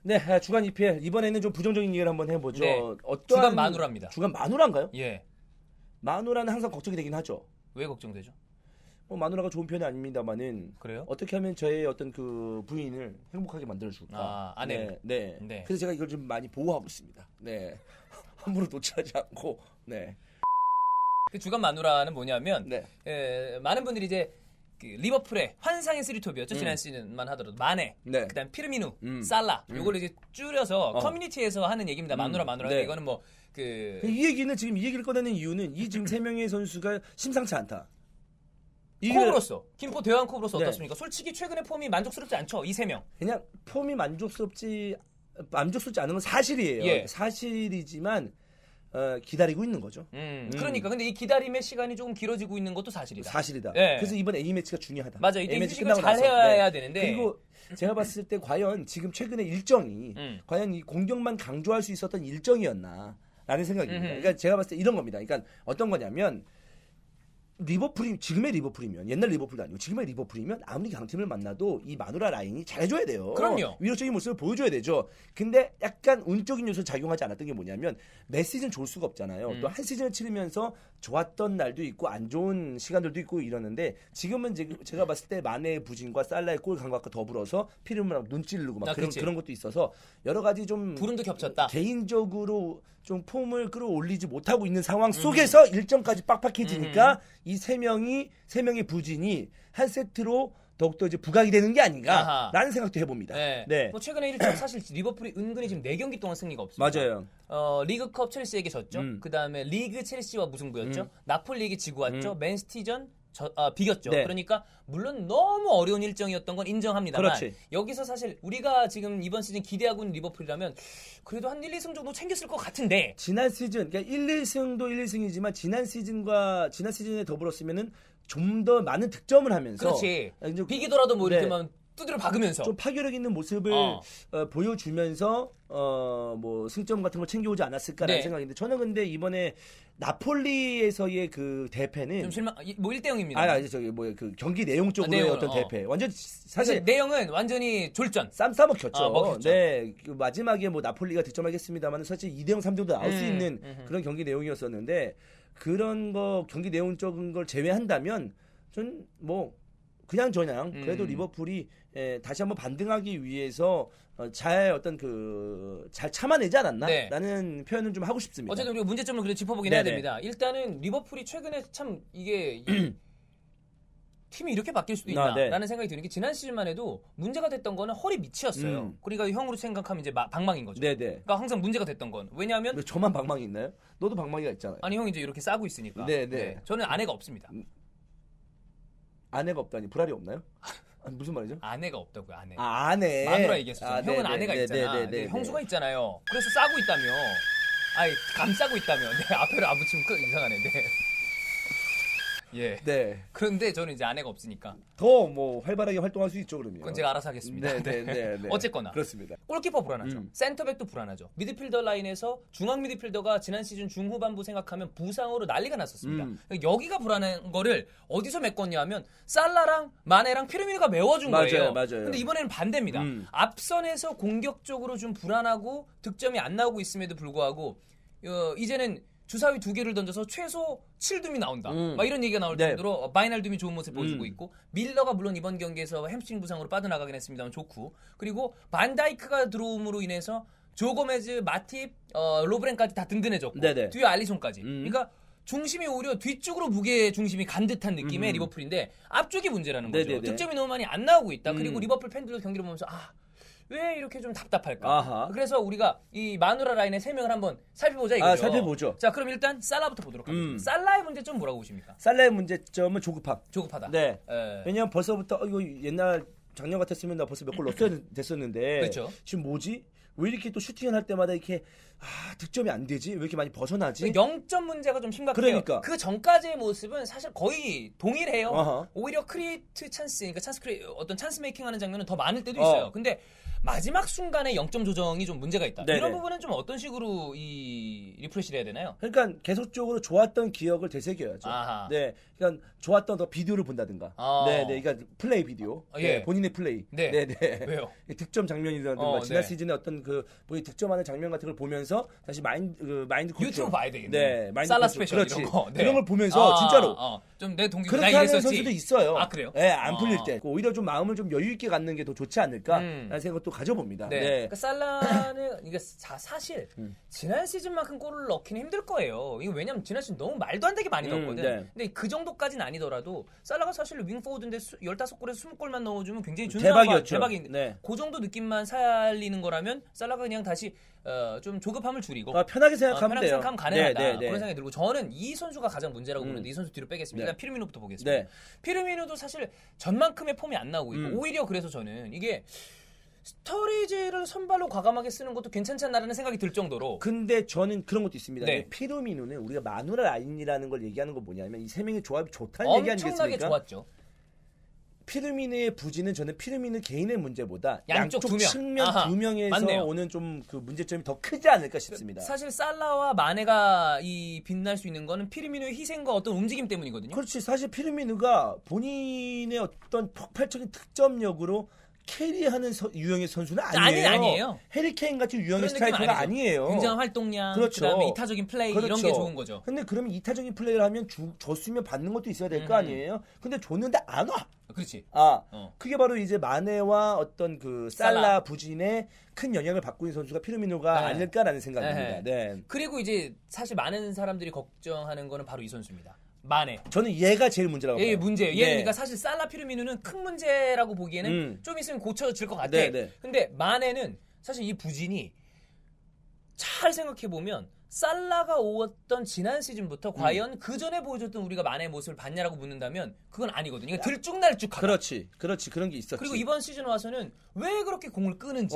네, 주간 EPL 이번에는 좀 부정적인 얘기를 한번 해보죠. 네. 주간 마누라입니다. 주간 마누라인가요? 예. 마누라는 항상 걱정이 되긴 하죠. 왜 걱정되죠? 마누라가 좋은 편이 아닙니다만은 그래요? 어떻게 하면 저의 어떤 그 부인을 행복하게 만들어줄까? 아내를. 네. 그래서 제가 이걸 좀 많이 보호하고 있습니다. 네, 함부로 노출하지 않고. 네. 그 주간 마누라는 뭐냐면 네. 많은 분들이 이제 그 리버풀의 환상의 쓰리톱이었죠. 지난 시즌만 하더라도 마네, 네. 그다음 피르미누, 살라 요걸 이제 줄여서 커뮤니티에서 하는 얘기입니다. 마누라. 네. 이거는 뭐 이 얘기는 지금 이 얘기를 꺼내는 이유는 이 지금 세 명의 선수가 심상치 않다. 컵으로서 김포 대왕컵으로서 네. 어떻습니까? 솔직히 최근에 폼이 만족스럽지 않죠. 이 세 명. 그냥 폼이 만족스럽지 않은 건 사실이에요. 예. 사실이지만 기다리고 있는 거죠. 그러니까 근데 이 기다림의 시간이 조금 길어지고 있는 것도 사실이다. 사실이다. 예. 그래서 이번 A 매치가 중요하다. 맞아. 이때 A 매치 휴식을 끝나고 잘 나서. 해야 네. 되는데. 그리고 제가 봤을 때 과연 지금 최근에 일정이 과연 이 공격만 강조할 수 있었던 일정이었나라는 생각입니다. 그러니까 제가 봤을 때 이런 겁니다. 그러니까 어떤 거냐면 지금의 리버풀이면 옛날 리버풀도 아니고 지금의 리버풀이면 아무리 강팀을 만나도 이 마누라 라인이 잘해줘야 돼요. 그럼요. 위력적인 모습을 보여줘야 되죠. 근데 약간 운적인 요소를 작용하지 않았던 게 뭐냐면 매 시즌 좋을 수가 없잖아요. 또 한 시즌을 치르면서 좋았던 날도 있고 안 좋은 시간들도 있고 이러는데 지금은 제가 봤을 때 마네의 부진과 살라의 골 감각과 더불어서 피르미누랑 눈 찌르고 막 그런 것도 있어서 여러 가지 좀 불운도 겹쳤다. 개인적으로 좀 폼을 끌어올리지 못하고 있는 상황 속에서 일정까지 빡빡해지니까 이 세 명의 부진이 한 세트로 더욱더 이제 부각이 되는 게 아닌가라는 생각도 해봅니다. 네. 뭐 최근에 일정 사실 리버풀이 은근히 지금 4경기 동안 승리가 없습니다. 맞아요. 리그컵 첼시에게 졌죠. 그다음에 리그 첼시와 무승부였죠. 나폴리에게 지고 왔죠. 맨시티전 비겼죠. 네. 그러니까 물론 너무 어려운 일정이었던 건 인정합니다만 그렇지. 여기서 사실 우리가 지금 이번 시즌 기대하고 있는 리버풀이라면 그래도 한 1, 2승 정도 챙겼을 것 같은데 지난 시즌 그러니까 1, 2승도 1, 2승이지만 지난 시즌에 더불었으면은 좀 더 많은 득점을 하면서 그렇지. 비기더라도 뭐 이렇게만 두드려 박으면서 좀 파괴력 있는 모습을 보여주면서 뭐 승점 같은 걸 챙겨오지 않았을까라는 생각인데 저는 근데 이번에 나폴리에서의 그 대패는 좀 실망 뭐 1대0입니다. 아니 저기 뭐 그 경기 내용적으로의 어떤 대패 완전 사실 내용은 완전히 졸전 쌈 싸먹혔죠. 먹혔죠. 네, 그 마지막에 뭐 나폴리가 득점하겠습니다만 사실 2대0, 3대0도 나올 수 있는 그런 경기 내용이었었는데 그런 거 경기 내용적인 걸 제외한다면 전 뭐 그냥 그래도 리버풀이 다시 한번 반등하기 위해서 잘 참아내지 않았나라는 표현을 좀 하고 싶습니다. 어쨌든 우리가 문제점을 그래도 짚어보긴 해야 됩니다. 일단은 리버풀이 최근에 참 이게 팀이 이렇게 바뀔 수도 있나라는 생각이 드는 게 지난 시즌만 해도 문제가 됐던 거는 허리 밑이었어요. 그러니까 형으로 생각하면 이제 방망인 거죠. 그러니까 항상 문제가 됐던 건 왜냐하면 왜 저만 방망이 있나요? 너도 방망이가 있잖아요. 아니 형이 이제 이렇게 싸고 있으니까. 네. 저는 아내가 없습니다. 아내가 없다니 불알이 없나요? 무슨 말이죠? 아내가 없다고요. 아내. 아내. 마누라 얘기했었죠. 형은 아내가 있잖아. 형수가 있잖아요. 그래서 싸고 있다며. 감싸고 있다며. 앞에를 안 붙이면 이상하네. 예. 네. 그런데 저는 이제 아내가 없으니까 더 뭐 활발하게 활동할 수 있죠, 그러면. 그건 제가 알아서 하겠습니다. 네. 어쨌거나 그렇습니다. 골키퍼 불안하죠. 센터백도 불안하죠. 미드필더 라인에서 중앙 미드필더가 지난 시즌 중후반부 생각하면 부상으로 난리가 났었습니다. 여기가 불안한 거를 어디서 메꿨냐면 살라랑 마네랑 피르미누가 메워준 거예요. 맞아요. 근데 이번에는 반대입니다. 앞선에서 공격적으로 좀 불안하고 득점이 안 나오고 있음에도 불구하고 이제는 주사위 2개를 던져서 최소 7둠이 나온다. 막 이런 얘기가 나올 정도로 바이날둠이 좋은 모습을 보여주고 있고 밀러가 물론 이번 경기에서 햄스트링 부상으로 빠져나가긴 했습니다만 좋고 그리고 반다이크가 들어옴으로 인해서 조 고메즈, 마팁, 로브렌까지 다 든든해졌고 뒤에 알리송까지. 그러니까 중심이 오히려 뒤쪽으로 무게 중심이 간 듯한 느낌의 리버풀인데 앞쪽이 문제라는 거죠. 득점이 너무 많이 안 나오고 있다. 그리고 리버풀 팬들도 경기를 보면서 왜 이렇게 좀 답답할까? 그래서 우리가 이 마누라 라인의 3명을 한번 살펴보자 이거죠. 살펴보죠. 자, 그럼 일단 살라부터 보도록 하겠습니다. 살라의 문제점 뭐라고 보십니까? 살라의 문제점은 조급하다. 네. 왜냐면 벌써부터 이거 작년 같았으면 나 벌써 몇 골 넣었어야 됐었는데 그렇죠. 지금 뭐지? 왜 이렇게 또 슈팅을 할 때마다 이렇게 득점이 안 되지? 왜 이렇게 많이 벗어나지? 0점 문제가 좀 심각해요. 그러니까. 그 전까지의 모습은 사실 거의 동일해요. 오히려 크리에이트 찬스, 그러니까 찬스 메이킹하는 장면은 더 많을 때도 있어요. 근데 마지막 순간에 0점 조정이 좀 문제가 있다. 네네. 이런 부분은 좀 어떤 식으로 이 리프레시를 해야 되나요? 그러니까 계속적으로 좋았던 기억을 되새겨야죠. 아하. 네, 그러니까 좋았던 더 비디오를 본다든가. 네, 그러니까 플레이 비디오. 예. 네, 본인의 플레이. 네. 왜요? 득점 장면이라든가 지난 시즌에 어떤 그 본인 득점하는 장면 같은 걸 보면서 다시 마인드 컨트롤. 유튜브 봐야 되겠네. 네, 마인드 살라 컨트롤. 스페셜 그렇지. 이런 거. 네. 그런 걸 보면서 진짜로 좀 내 동기 그렇게 하는 선수도 있어요. 아, 그래요? 네, 안 풀릴 때 오히려 좀 마음을 좀 여유 있게 갖는 게 더 좋지 않을까라는 생각도 가져봅니다. 네. 네. 그러니까 살라는 이게 사실 지난 시즌만큼 골을 넣기는 힘들 거예요. 이거 왜냐면 지난 시즌 너무 말도 안 되게 많이 넣었거든. 네. 근데 그 정도까지는 아니더라도 살라가 사실 윙포워드인데 15골에서 20골만 넣어주면 굉장히 대박이었죠. 대박인데 네. 그 정도 느낌만 살리는 거라면 살라가 그냥 다시 좀 조급함을 줄이고 편하게 생각하면 돼요. 생각하면 가능하다. 네. 그런 생각이 들고 저는 이 선수가 가장 문제라고 보는데 이 선수 뒤로 빼겠습니다. 일단 피르미노부터 보겠습니다. 네. 피르미노도 사실 전만큼의 폼이 안 나오고 있고 오히려 그래서 저는 이게 스터리지를 선발로 과감하게 쓰는 것도 괜찮지 않나라는 생각이 들 정도로. 근데 저는 그런 것도 있습니다. 네. 피르미노는 우리가 마누라 라인이라는 걸 얘기하는 건 뭐냐면 이 세 명의 조합이 좋다는 얘기 엄청나게 아니겠습니까? 좋았죠. 피르미노의 부진은 저는 피르미노 개인의 문제보다 양쪽 두 명. 측면 아하, 두 명에서 맞네요. 오는 좀 그 문제점이 더 크지 않을까 싶습니다. 사실 살라와 마네가 이 빛날 수 있는 거는 피르미노의 희생과 어떤 움직임 때문이거든요. 그렇지. 사실 피르미노가 본인의 어떤 폭발적인 득점력으로 캐리하는 유형의 선수는 아니에요. 아니에요. 해리케인 같은 유형의 스트라이커가 아니에요. 굉장한 활동량, 그렇죠. 그다음에 이타적인 플레이 그렇죠. 이런 게 좋은 거죠. 근데 그러면 이타적인 플레이를 하면 줬으면 받는 것도 있어야 될 거 아니에요. 근데 줬는데 안 와. 그렇지. 그게 바로 이제 마네와 어떤 그 살라 부진에 큰 영향을 받고 있는 선수가 피르미노가 네. 아닐까라는 생각입니다. 네. 그리고 이제 사실 많은 사람들이 걱정하는 거는 바로 이 선수입니다. 마네. 저는 얘가 제일 문제라고 봐요. 얘 문제예요. 얘는 네. 그러니까 사실 살라 피르미노는 큰 문제라고 보기에는 좀 있으면 고쳐질 것 같아. 네. 근데 마네는 사실 이 부진이 잘 생각해 보면 살라가 오었던 지난 시즌부터 과연 그 전에 보여줬던 우리가 마네의 모습을 봤냐라고 묻는다면 그건 아니거든요. 그러니까 들쭉날쭉하다. 그렇지 그런 게 있었지. 그리고 이번 시즌 와서는 왜 그렇게 공을 끄는지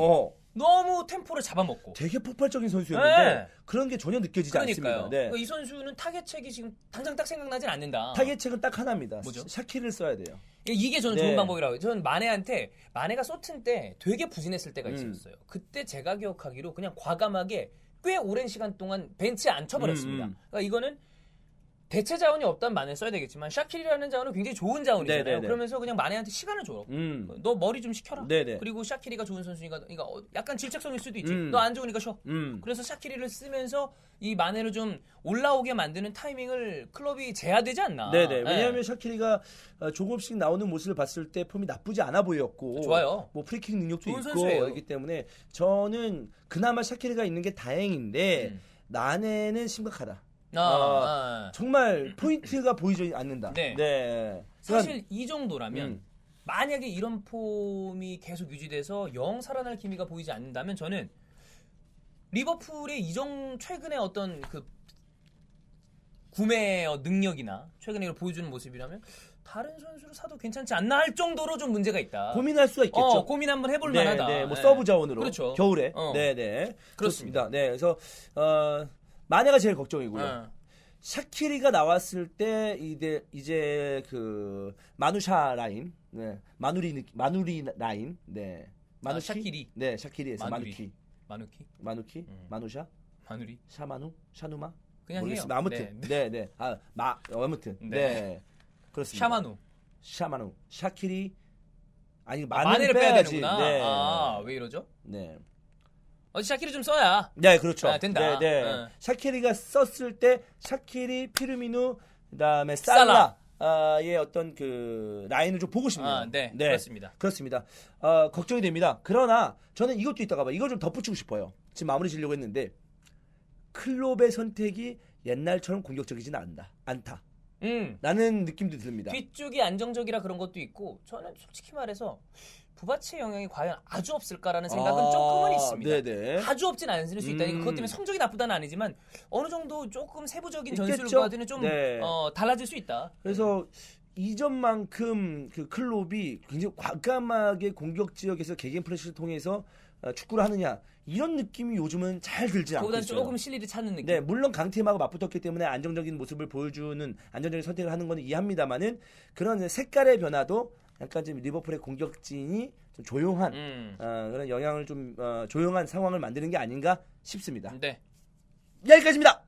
너무 템포를 잡아먹고 되게 폭발적인 선수였는데 네. 그런 게 전혀 느껴지지 그러니까요. 않습니다. 네. 이 선수는 타겟책이 지금 당장 딱 생각나진 않는다. 타겟책은 딱 하나입니다. 뭐죠? 샤키를 써야 돼요. 이게 저는 네. 좋은 방법이라고 해요. 저는 마네가 소튼 때 되게 부진했을 때가 있었어요. 그때 제가 기억하기로 그냥 과감하게 꽤 오랜 시간 동안 벤치에 앉혀버렸습니다. 그러니까 이거는 대체 자원이 없다면 마네 써야 되겠지만 샤키리라는 자원은 굉장히 좋은 자원이잖아요. 네네네. 그러면서 그냥 마네한테 시간을 줘. 너 머리 좀 식혀라. 네네. 그리고 샤키리가 좋은 선수니까 그러니까 약간 질책성일 수도 있지. 너 안 좋으니까 쉬어. 그래서 샤키리를 쓰면서 이 마네를 좀 올라오게 만드는 타이밍을 클럽이 재야되지 않나. 네네. 왜냐하면 샤키리가 조금씩 나오는 모습을 봤을 때 폼이 나쁘지 않아 보였고 좋아요. 뭐 프리킥 능력도 좋은 있고 선수예요. 그렇기 때문에 저는 그나마 샤키리가 있는 게 다행인데 마네는 심각하다. 정말 포인트가 보이지 않는다. 네. 사실 이 정도라면 만약에 이런 폼이 계속 유지돼서 영 살아날 기미가 보이지 않는다면 저는 리버풀의 최근에 어떤 그 구매 능력이나 최근에 보여주는 모습이라면 다른 선수를 사도 괜찮지 않나 할 정도로 좀 문제가 있다. 고민할 수가 있겠죠. 고민 한번 해볼 만하다. 네, 뭐 서브 자원으로 그렇죠. 겨울에. 네. 그렇습니다. 네, 그래서 마네가 제일 걱정이고요. 샤키리가 나왔을 때 이제 그 마누샤 라인, 네, 마누리 라인, 네, 샤키리, 네, 샤키리에서 마누키, 마누샤, 마누리, 샤누마, 그냥 모르겠습니다. 해요. 아무튼, 네, 아무튼, 네, 그렇습니다. 샤마누, 샤키리, 아니 마네를 빼야 되는구나. 네. 왜 이러죠? 네. 샤키리 좀 써야. 네, 그렇죠. 된다. 네. 샤키리가 썼을 때 샤키리, 피르미누, 그다음에 살라의 어떤 그 라인을 좀 보고 싶네요. 네, 그렇습니다. 그렇습니다. 걱정이 됩니다. 그러나 저는 이것도 있다가 봐. 이걸 좀 덧붙이고 싶어요. 지금 마무리 지려고 했는데 클롭의 선택이 옛날처럼 공격적이지는 않다. 라는 느낌도 듭니다. 뒤쪽이 안정적이라 그런 것도 있고 저는 솔직히 말해서 부바치의 영향이 과연 아주 없을까라는 생각은 조금은 있습니다. 네네. 아주 없진 않을 수 있다니까 그것 때문에 성적이 나쁘다는 아니지만 어느 정도 조금 세부적인 전술을 있겠죠? 보아드는 좀 달라질 수 있다. 그래서 이전만큼 그 클롭이 굉장히 과감하게 공격 지역에서 개개인 프레시를 통해서 축구를 하느냐 이런 느낌이 요즘은 잘 들지 않고 그보다는 있어요. 조금 실리를 찾는 느낌. 네, 물론 강팀하고 맞붙었기 때문에 안정적인 모습을 보여주는 안정적인 선택을 하는 건 이해합니다만은 그런 색깔의 변화도 약간 좀 리버풀의 공격진이 좀 조용한 그런 영향을 좀 조용한 상황을 만드는 게 아닌가 싶습니다. 네. 여기까지입니다.